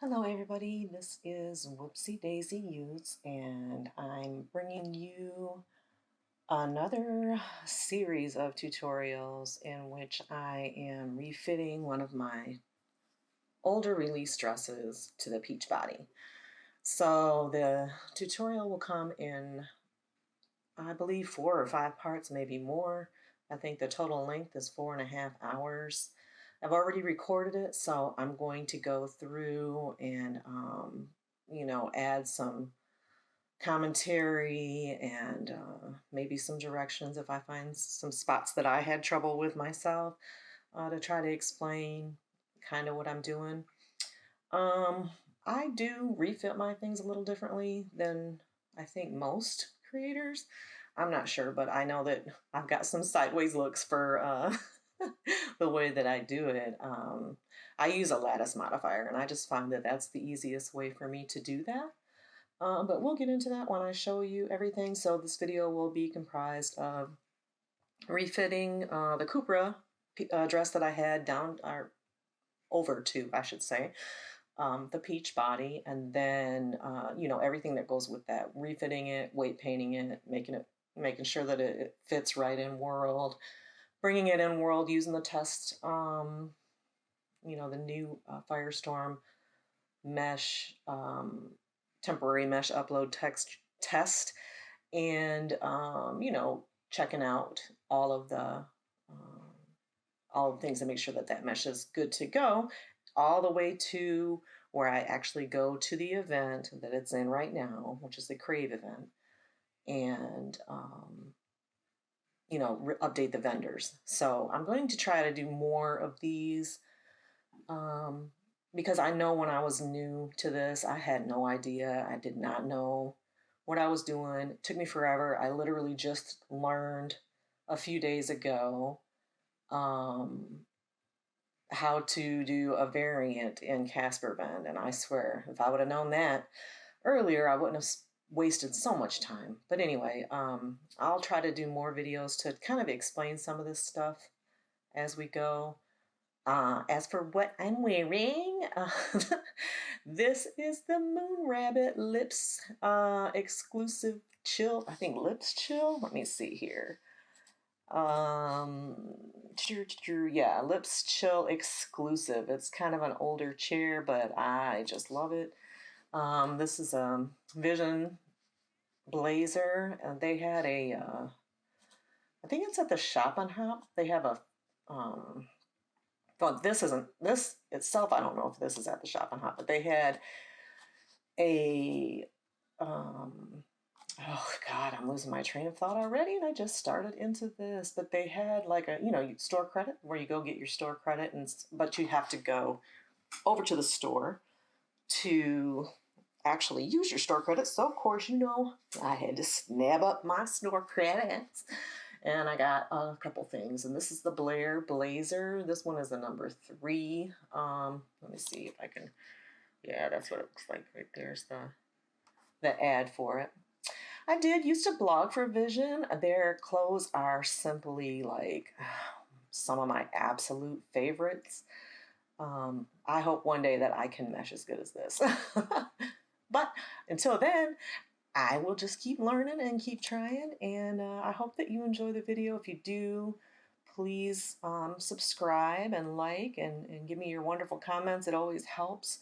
Hello everybody, this is WhoopCDaisy Yootz, and I'm bringing you another series of tutorials in which I am refitting one of my older release dresses to the peach body. So the tutorial will come in, I believe, 4 or 5 parts, maybe more. I think the total length is 4.5 hours. I've already recorded it, so I'm going to go through and, add some commentary and maybe some directions if I find some spots that I had trouble with myself to try to explain kind of what I'm doing. I do refit my things a little differently than I think most creators. I'm not sure, but I know that I've got some sideways looks for the way that I do it. I use a lattice modifier, and I just find that that's the easiest way for me to do that. But we'll get into that when I show you everything. So this video will be comprised of refitting the Cupra dress that I had down, or over to, I should say, the peach body, and then everything that goes with that, refitting it, weight painting it, making sure that it fits right in world, bringing it in world using the test, the new Firestorm mesh, temporary mesh upload text test, and checking out all of the things to make sure that that mesh is good to go, all the way to where I actually go to the event that it's in right now, which is the Crave event, and update the vendors. So I'm going to try to do more of these because I know when I was new to this, I had no idea. I did not know what I was doing. It took me forever. I literally just learned a few days ago how to do a variant in Casper Bend, and I swear, if I would have known that earlier, I wouldn't have wasted so much time. But anyway, I'll try to do more videos to kind of explain some of this stuff as we go. As for what I'm wearing, this is the Moon Rabbit Lips exclusive chill. I think Lips Chill. Let me see here. Yeah, Lips Chill exclusive. It's kind of an older chair, but I just love it. This is a Vision blazer, and they had a, I think it's at the Shop and Hop. They have a, well, this itself, I don't know if this is at the Shop and Hop, but they had a, oh God, I'm losing my train of thought already, and I just started into this. But they had like a, store credit where you go get your store credit, but you have to go over to the store to actually use your store credits. So of course, I had to snap up my store credits, and I got a couple things. And this is the Blair blazer. This one is the number 3. Let me see if I can. Yeah, that's what it looks like right there's the ad for it. I did used to blog for Vision. Their clothes are simply like some of my absolute favorites. I hope one day that I can mesh as good as this. But until then, I will just keep learning and keep trying. And I hope that you enjoy the video. If you do, please subscribe and like and give me your wonderful comments. It always helps.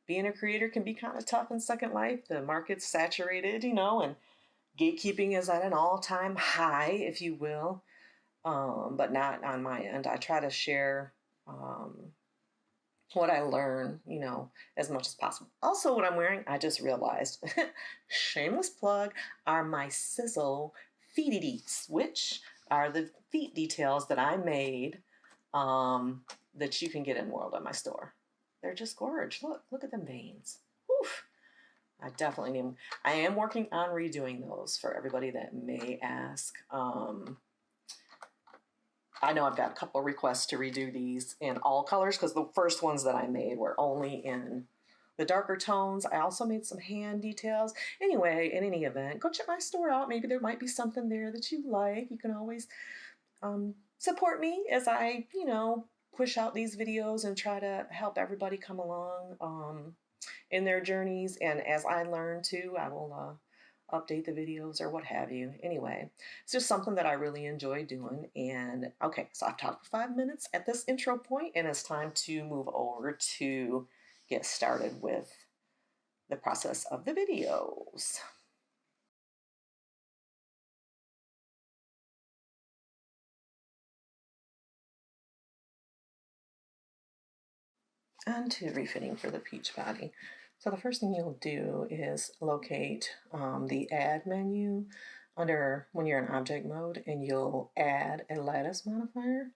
Being a creator can be kind of tough in Second Life. The market's saturated, and gatekeeping is at an all-time high, if you will. But not on my end. I try to share what I learn, as much as possible. Also, what I'm wearing, I just realized, shameless plug, are my SIZL feety deets, which are the feet details that I made that you can get in World on my store. They're just gorgeous. Look at them veins. Oof. I definitely need them. I am working on redoing those for everybody that may ask. I know I've got a couple of requests to redo these in all colors because the first ones that I made were only in the darker tones. I also made some hand details. Anyway, in any event, go check my store out. Maybe there might be something there that you like. You can always support me as I, push out these videos and try to help everybody come along in their journeys. And as I learn too, I will update the videos or what have you. Anyway, it's just something that I really enjoy doing. And okay, so I've talked for 5 minutes at this intro point, and it's time to move over to get started with the process of the videos. And to refitting for the peach body. So the first thing you'll do is locate the add menu under when you're in object mode, and you'll add a lattice modifier.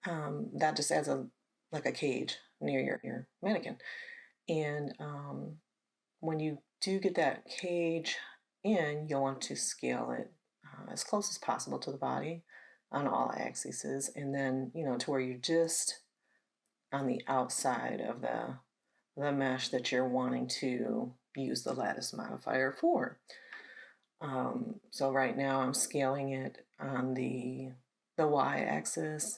That just adds like a cage near your mannequin. And when you do get that cage in, you'll want to scale it as close as possible to the body on all axes, and then to where you're just on the outside of the mesh that you're wanting to use the lattice modifier for. So right now I'm scaling it on the y-axis,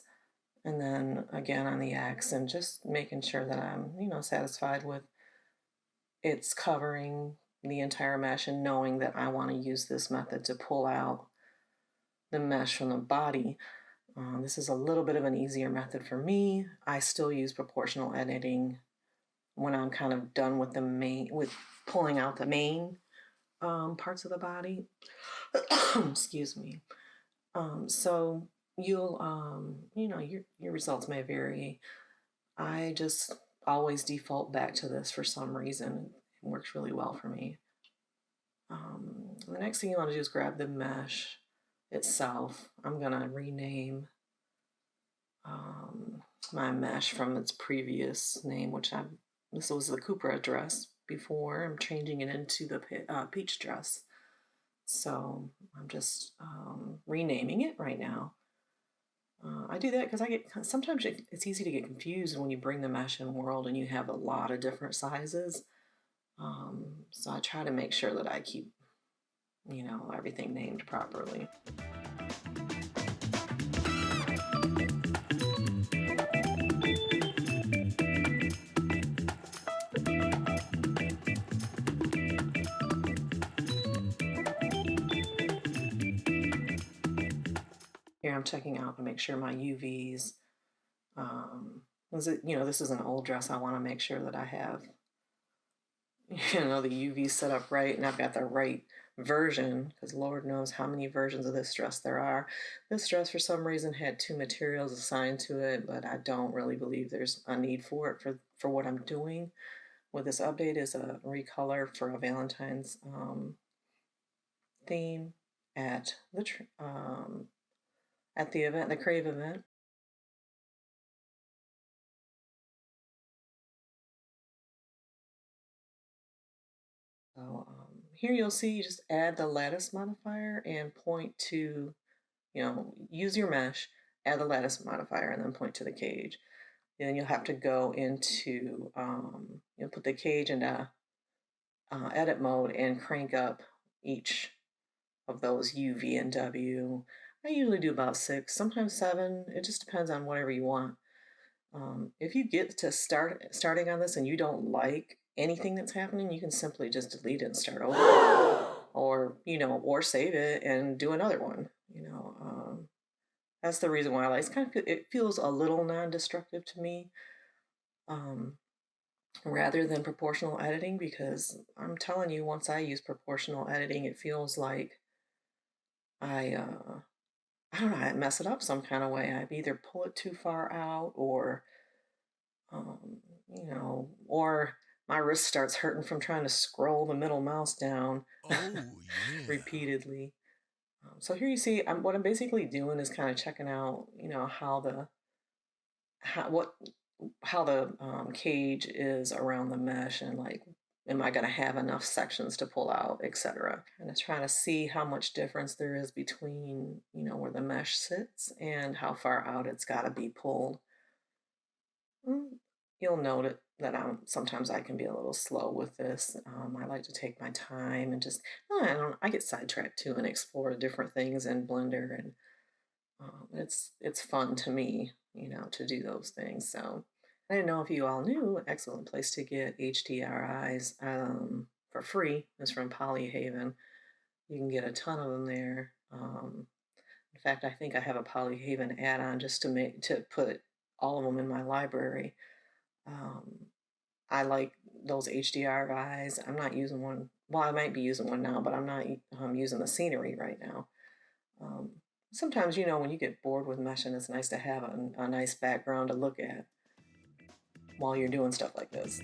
and then again on the x, and just making sure that I'm satisfied with it's covering the entire mesh, and knowing that I want to use this method to pull out the mesh from the body. This is a little bit of an easier method for me. I still use proportional editing when I'm kind of done with with pulling out the main parts of the body. Excuse me. So you'll your results may vary. I just always default back to this for some reason. It works really well for me. The next thing you want to do is grab the mesh itself. I'm gonna rename my mesh from its previous name, this was the Cupra dress before. I'm changing it into the peach dress. So I'm just renaming it right now. I do that because sometimes it's easy to get confused when you bring the mesh in world and you have a lot of different sizes. So I try to make sure that I keep everything named properly. Here I'm checking out to make sure my UVs, this is an old dress. I want to make sure that I have, the UVs set up right, and I've got the right version, because Lord knows how many versions of this dress there are. This dress for some reason had 2 materials assigned to it, but I don't really believe there's a need for it for what I'm doing with this update. Is a recolor for a Valentine's theme at the event, the Crave event. So here you'll see you just add the lattice modifier and point to, use your mesh, add the lattice modifier, and then point to the cage. And then you'll have to go into, put the cage into edit mode and crank up each of those UV and W. I usually do about 6, sometimes 7. It just depends on whatever you want. If you get to starting on this and you don't like anything that's happening, you can simply just delete it and start over, or save it and do another one. That's the reason why I like it feels a little non-destructive to me, rather than proportional editing, because I'm telling you, once I use proportional editing, it feels like I don't know, I mess it up some kind of way. I either pull it too far out, or or my wrist starts hurting from trying to scroll the middle mouse down repeatedly. So here you see, what I'm basically doing is kind of checking out, how the cage is around the mesh, and like, am I going to have enough sections to pull out, etc. Kind of trying to see how much difference there is between, where the mesh sits and how far out it's got to be pulled. You'll note that sometimes I can be a little slow with this. I like to take my time and just, I get sidetracked too and explore different things in Blender, and it's fun to me, to do those things. So I didn't know if you all knew, an excellent place to get HDRIs for free is from Polyhaven. You can get a ton of them there. In fact, I think I have a Polyhaven add-on just to put all of them in my library. I like those HDRIs. I'm not using one. Well, I might be using one now, but I'm not using the scenery right now. Sometimes, when you get bored with meshing, it's nice to have a nice background to look at while you're doing stuff like this.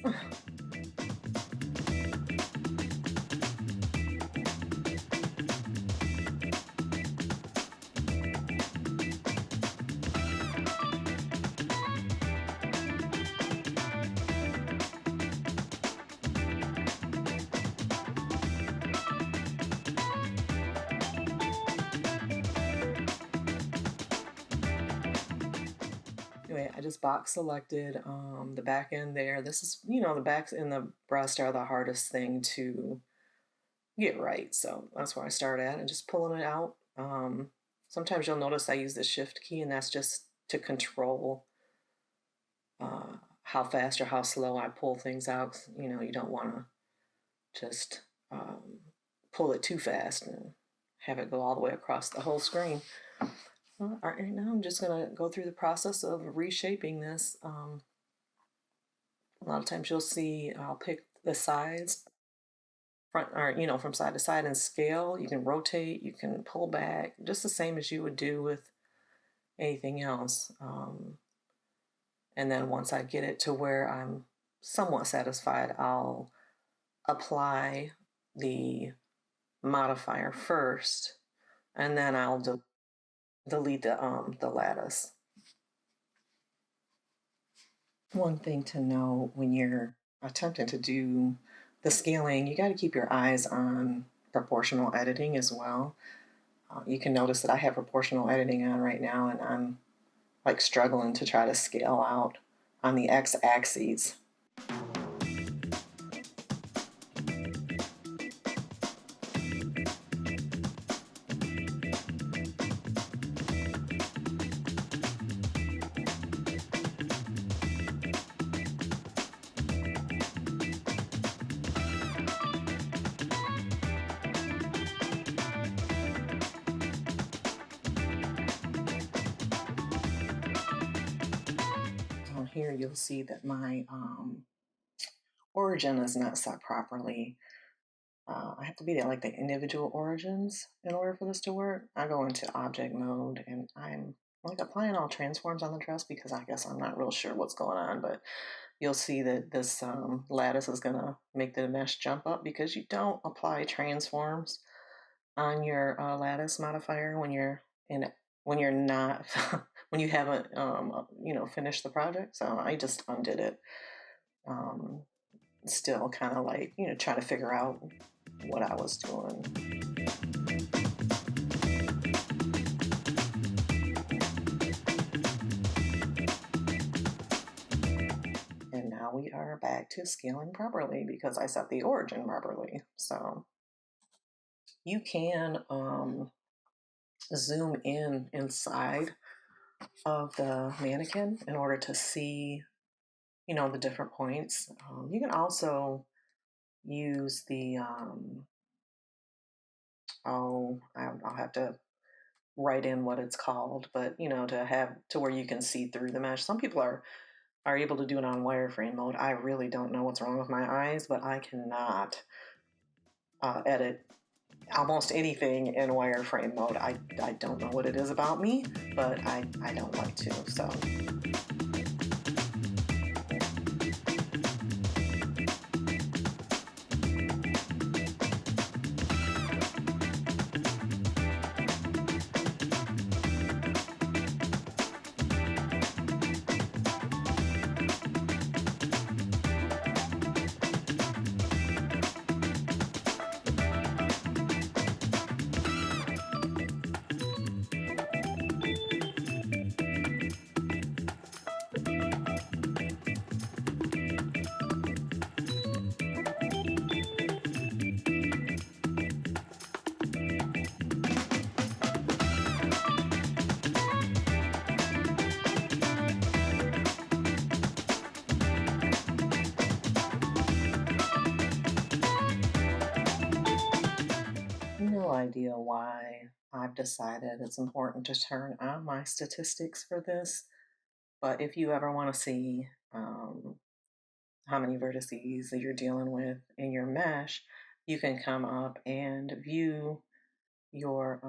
Anyway, I just box selected the back end there. This is, the backs and the breast are the hardest thing to get right. So that's where I start at and just pulling it out. Sometimes you'll notice I use the shift key, and that's just to control how fast or how slow I pull things out. You don't want to just pull it too fast and have it go all the way across the whole screen. All right, now I'm just going to go through the process of reshaping this. A lot of times you'll see I'll pick the sides, front or from side to side, and scale. You can rotate, you can pull back, just the same as you would do with anything else. And then once I get it to where I'm somewhat satisfied, I'll apply the modifier first, and then I'll delete the lattice. One thing to know when you're attempting to do the scaling, you got to keep your eyes on proportional editing as well. You can notice that I have proportional editing on right now, and I'm like struggling to try to scale out on the x-axis. Here you'll see that my origin is not set properly. I have to be at like the individual origins in order for this to work. I go into object mode, and I'm like applying all transforms on the dress because I guess I'm not real sure what's going on, but you'll see that this lattice is gonna make the mesh jump up because you don't apply transforms on your lattice modifier when you're not when you haven't finished the project. So I just undid it. Still kind of like trying to figure out what I was doing. And now we are back to scaling properly because I set the origin properly. So you can zoom inside of the mannequin in order to see, the different points. You can also use the, I'll have to write in what it's called, but to have to where you can see through the mesh. Some people are able to do it on wireframe mode. I really don't know what's wrong with my eyes, but I cannot edit almost anything in wireframe mode. I don't know what it is about me, but I don't like to, so. idea why I've decided it's important to turn on my statistics for this, but if you ever want to see how many vertices that you're dealing with in your mesh, you can come up and view your,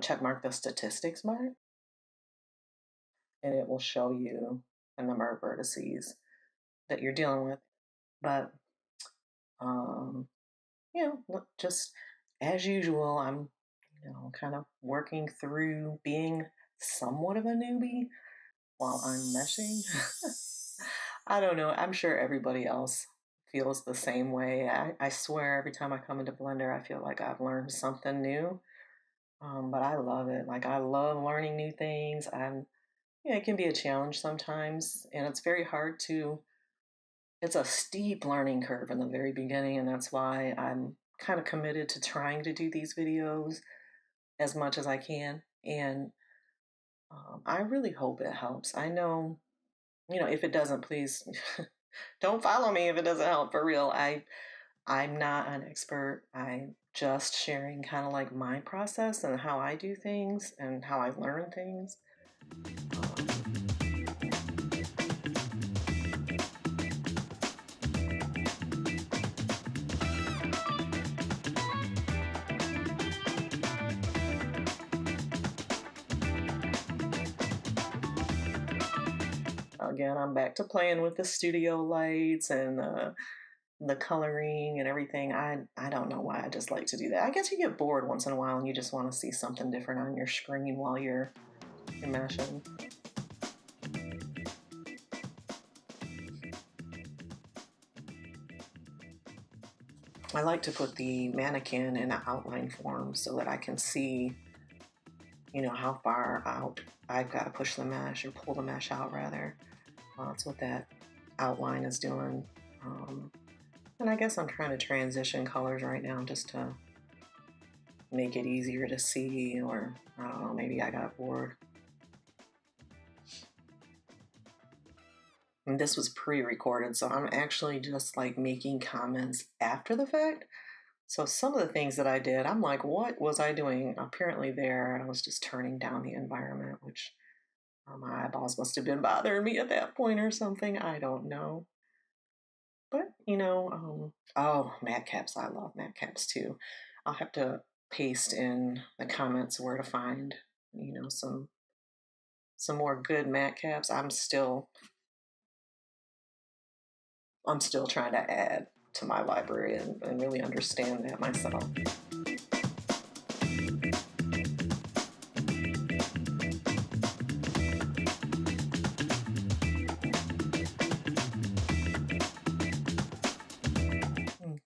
check mark the statistics mark, and it will show you the number of vertices that you're dealing with. But, um, just as usual, I'm, kind of working through being somewhat of a newbie while I'm meshing. I don't know. I'm sure everybody else feels the same way. I swear every time I come into Blender, I feel like I've learned something new. But I love it. Like, I love learning new things. It can be a challenge sometimes, and it's very hard it's a steep learning curve in the very beginning, and that's why I'm kind of committed to trying to do these videos as much as I can. And I really hope it helps. I know, if it doesn't, please don't follow me if it doesn't help, for real. I'm not an expert. I'm just sharing kind of like my process and how I do things and how I learn things. Again, I'm back to playing with the studio lights and the coloring and everything. I don't know why I just like to do that. I guess you get bored once in a while and you just want to see something different on your screen while you're meshing. I like to put the mannequin in an outline form so that I can see, how far out I've got to push the mesh or pull the mesh out rather. That's what that outline is doing. And I guess I'm trying to transition colors right now just to make it easier to see, or I don't know, maybe I got bored. And this was pre-recorded, so I'm actually just like making comments after the fact. So some of the things that I did, I'm like, what was I doing? Apparently there, I was just turning down the environment, which my eyeballs must have been bothering me at that point or something. I don't know. But, Matcaps. I love Matcaps too. I'll have to paste in the comments where to find, some more good Matcaps. I'm still trying to add to my library and really understand that myself.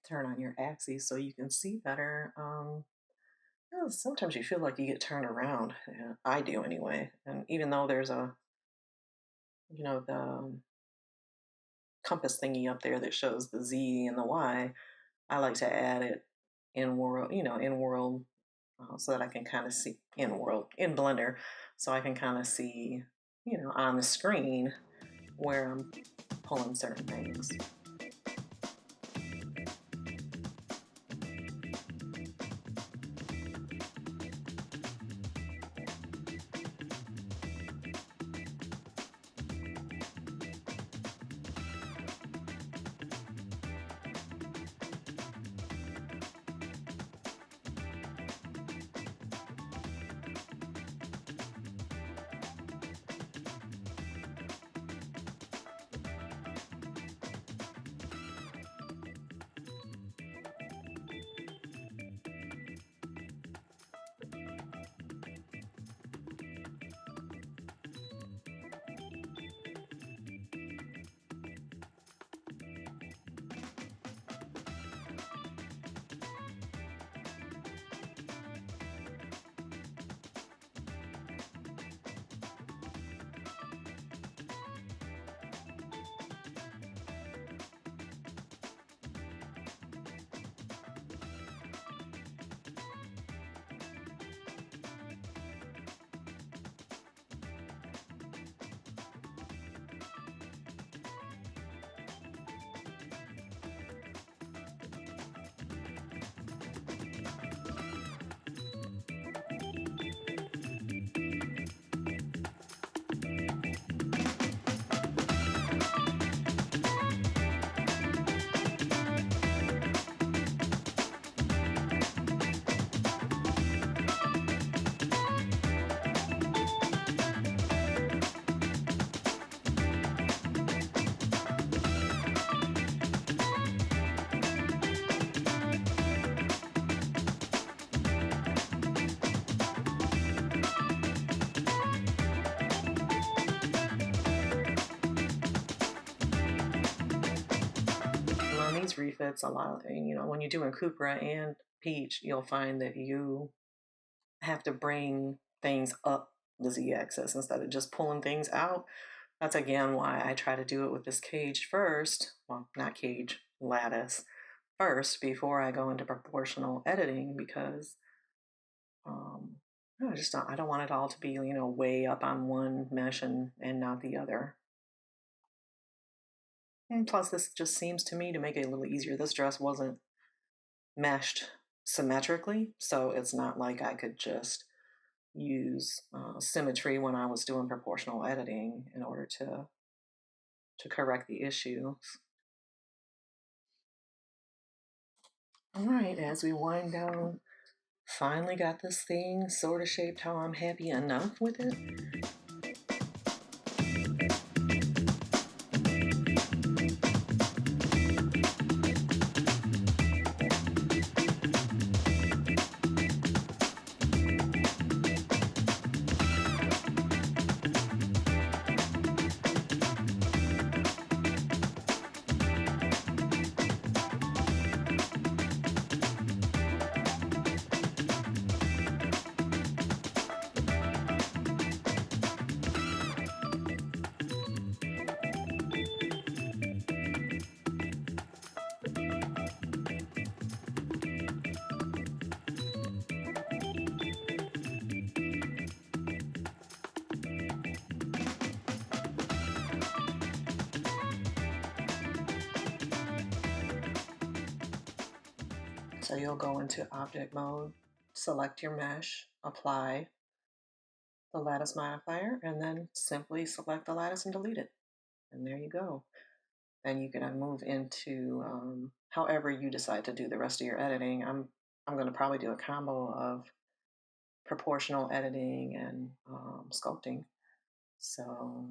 Turn on your axes so you can see better. Sometimes you feel like you get turned around. Yeah, I do anyway. And even though there's the compass thingy up there that shows the Z and the Y, I like to add it in world, so that I can kind of see in Blender, so I can kind of see, on the screen where I'm pulling certain things. these refits, a lot of, when you're doing Cupra and Peach, you'll find that you have to bring things up the z-axis instead of just pulling things out. That's again why I try to do it with this cage first. Well, not cage, lattice first before I go into proportional editing, because I don't want it all to be, way up on one mesh and not the other. And plus, this just seems to me to make it a little easier. This dress wasn't meshed symmetrically, so it's not like I could just use symmetry when I was doing proportional editing in order to correct the issues. All right, as we wind down, finally got this thing sort of shaped how I'm happy enough with it. So you'll go into object mode, select your mesh, apply the lattice modifier, and then simply select the lattice and delete it. And there you go. Then you can move into however you decide to do the rest of your editing. I'm going to probably do a combo of proportional editing and sculpting. So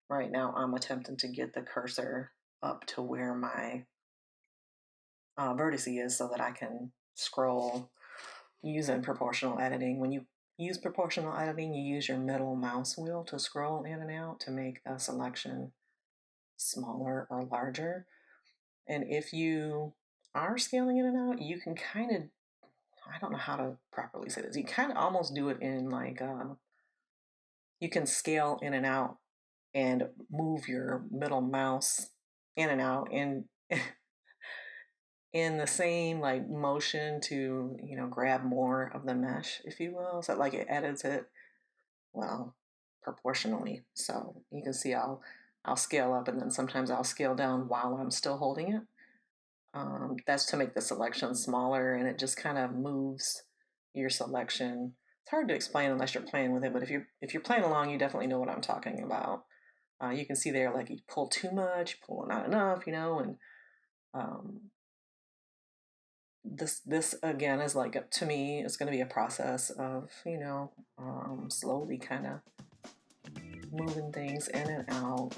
right now I'm attempting to get the cursor up to where my vertex is so that I can scroll using proportional editing. When you use proportional editing, you use your middle mouse wheel to scroll in and out to make a selection smaller or larger. And if you are scaling in and out, you can kind of, I don't know how to properly say this, you kind of almost do it in like, you can scale in and out and move your middle mouse in and out in the same like motion to, grab more of the mesh, if you will. So like it edits it, well, proportionally. So you can see I'll scale up and then sometimes I'll scale down while I'm still holding it. That's to make the selection smaller, and it just kind of moves your selection. It's hard to explain unless you're playing with it, but if you're playing along, you definitely know what I'm talking about. You can see there, like you pull too much, pull not enough, and this again is like, to me, it's going to be a process of, slowly kind of moving things in and out.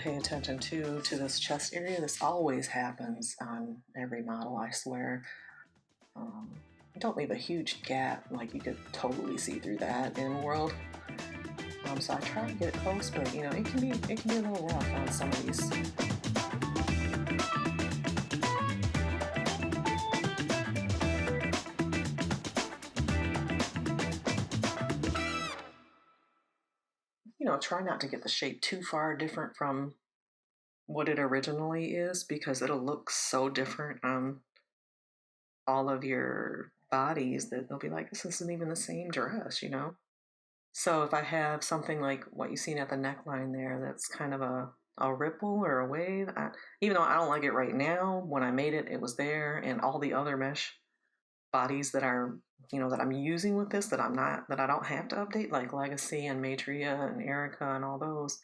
pay attention to this chest area. This always happens on every model, I swear. Don't leave a huge gap, like you could totally see through that in world. So I try to get close, but you know, it can be a little rough on some of these. You know, try not to get the shape too far different from what it originally is, because it'll look so different on all of your bodies that they'll be like, this isn't even the same dress, you know? So if I have something like what you've seen at the neckline there, that's kind of a ripple or a wave, even though I don't like it right now, when I made it, it was there, and all the other mesh bodies that are, you know, that I'm using with this, that I don't have to update, like Legacy and Matria and Erica and all those,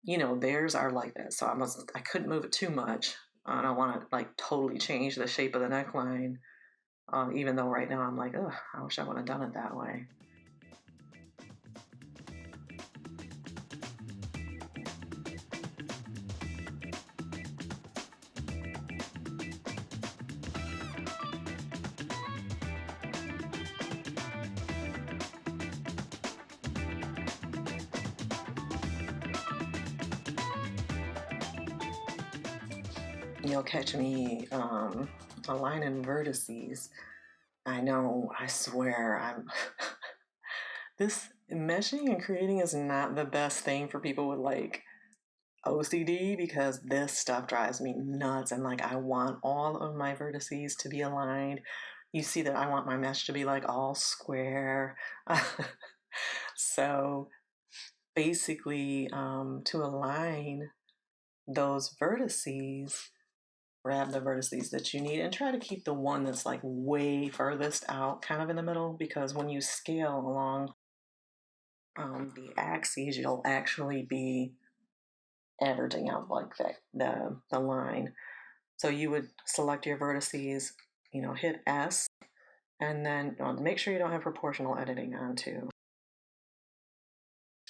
you know, theirs are like that. So I couldn't move it too much. I don't want to like totally change the shape of the neckline. Even though right now I'm like, ugh, I wish I would have done it that way. You'll catch me aligning vertices. I know, I swear, I'm this meshing and creating is not the best thing for people with like OCD, because this stuff drives me nuts, and like I want all of my vertices to be aligned. You see that I want my mesh to be like all square. So basically, to align those vertices, grab the vertices that you need and try to keep the one that's like way furthest out kind of in the middle, because when you scale along the axes, you'll actually be averaging out like that, the line. So you would select your vertices, you know, hit S, and then make sure you don't have proportional editing on too.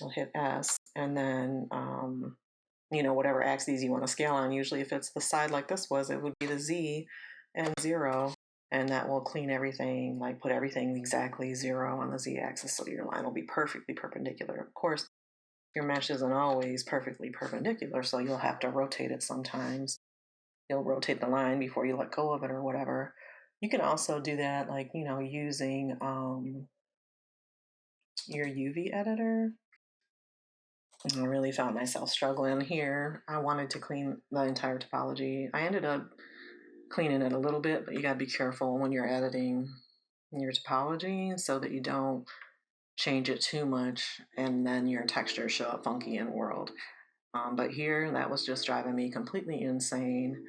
You'll hit S, and then you know, whatever axes you want to scale on. Usually if it's the side like this was, it would be the Z and 0, and that will clean everything, like put everything exactly 0 on the Z axis, so your line will be perfectly perpendicular. Of course, your mesh isn't always perfectly perpendicular, so you'll have to rotate it sometimes. You'll rotate the line before you let go of it or whatever. You can also do that, like, you know, using your UV editor. I really found myself struggling here. I wanted to clean the entire topology. I ended up cleaning it a little bit, but you gotta be careful when you're editing your topology so that you don't change it too much and then your textures show up funky in world. But here, that was just driving me completely insane.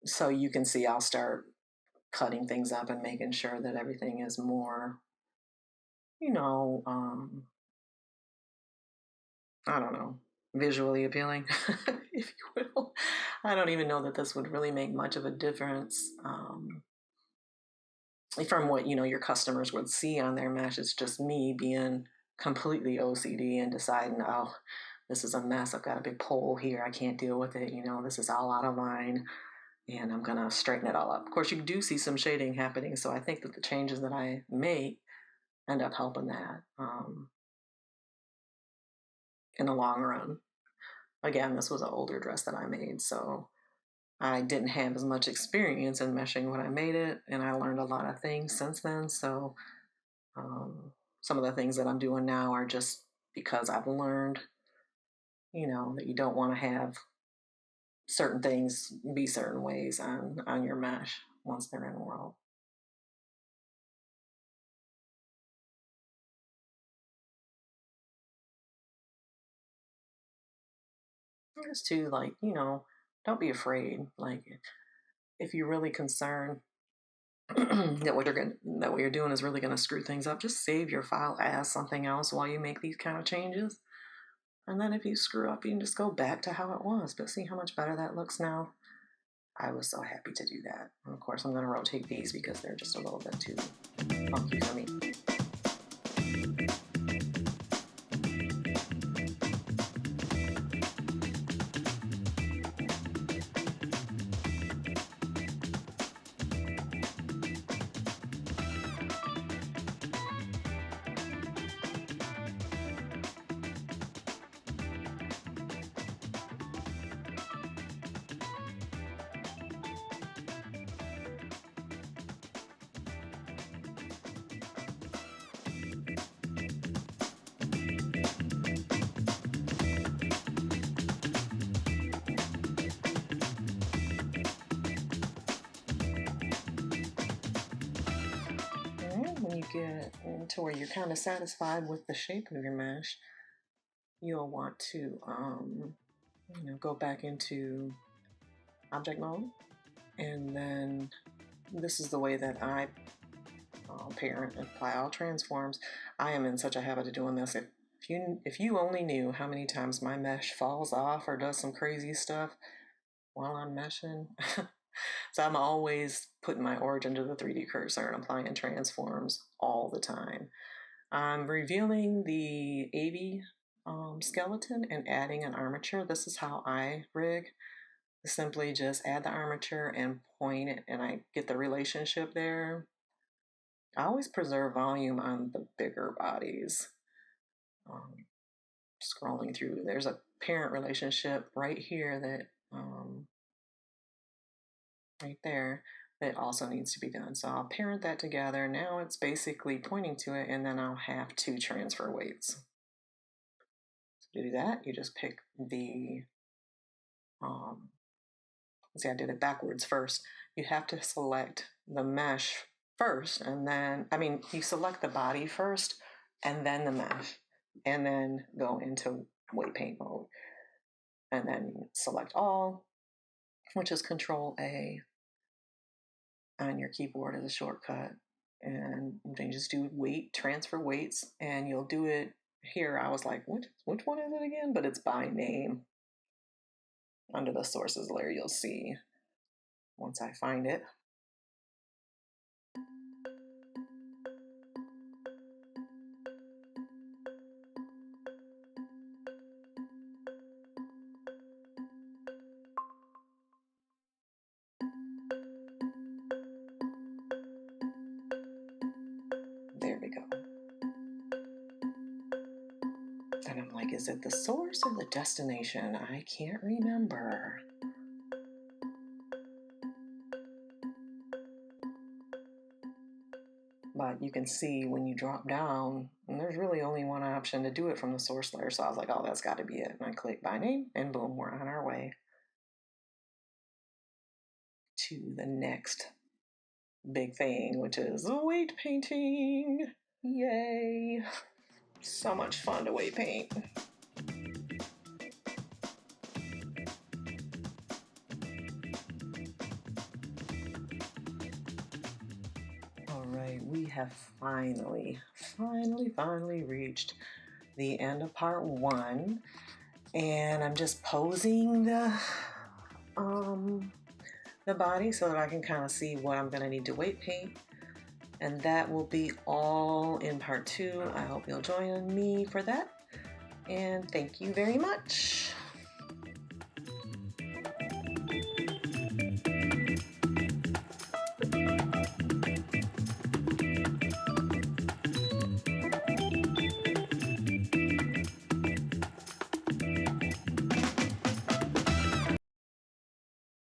So you can see I'll start cutting things up and making sure that everything is more, you know, I don't know, visually appealing, if you will. I don't even know that this would really make much of a difference from what, you know, your customers would see on their mesh. It's just me being completely OCD and deciding, oh, this is a mess. I've got a big pole here. I can't deal with it. You know, this is all out of line, and I'm going to straighten it all up. Of course, you do see some shading happening, so I think that the changes that I make end up helping that in the long run. Again, this was an older dress that I made, so I didn't have as much experience in meshing when I made it, and I learned a lot of things since then. So some of the things that I'm doing now are just because I've learned, you know, that you don't want to have certain things be certain ways on your mesh once they're in the world. Just too, like, you know, don't be afraid. Like, if you're really concerned that what you're doing is really gonna screw things up, just save your file as something else while you make these kind of changes. And then if you screw up, you can just go back to how it was. But see how much better that looks now? I was so happy to do that. And of course, I'm going to rotate these because they're just a little bit too funky for me. get to where you're kind of satisfied with the shape of your mesh, you'll want to go back into object mode, and then this is the way that I parent and apply all transforms. I am in such a habit of doing this. If you only knew how many times my mesh falls off or does some crazy stuff while I'm meshing. So I'm always putting my origin to the 3D cursor and applying transforms all the time. I'm revealing the AV skeleton and adding an armature. This is how I rig. Simply just add the armature and point it, and I get the relationship there. I always preserve volume on the bigger bodies. Scrolling through, there's a parent relationship right here that right there that also needs to be done. So I'll parent that together. Now it's basically pointing to it, and then I'll have two transfer weights. So to do that, you just pick the, see, I did it backwards first. You have to select the mesh first, and then, you select the body first, and then the mesh, and then go into weight paint mode. And then select all, which is Control A on your keyboard as a shortcut. And then just do weight, transfer weights, and you'll do it here. I was like, which one is it again? But it's by name. Under the sources layer, you'll see once I find it. There we go. And I'm like, is it the source or the destination? I can't remember. But you can see when you drop down, and there's really only one option to do it from the source layer. So I was like, oh, that's got to be it. And I click by name, and boom, we're on our way to the next big thing, which is weight painting. Yay! So much fun to weight paint. All right, we have finally reached the end of part 1, and I'm just posing the body so that I can kind of see what I'm going to need to weight paint. And that will be all in part 2. I hope you'll join me for that. And thank you very much.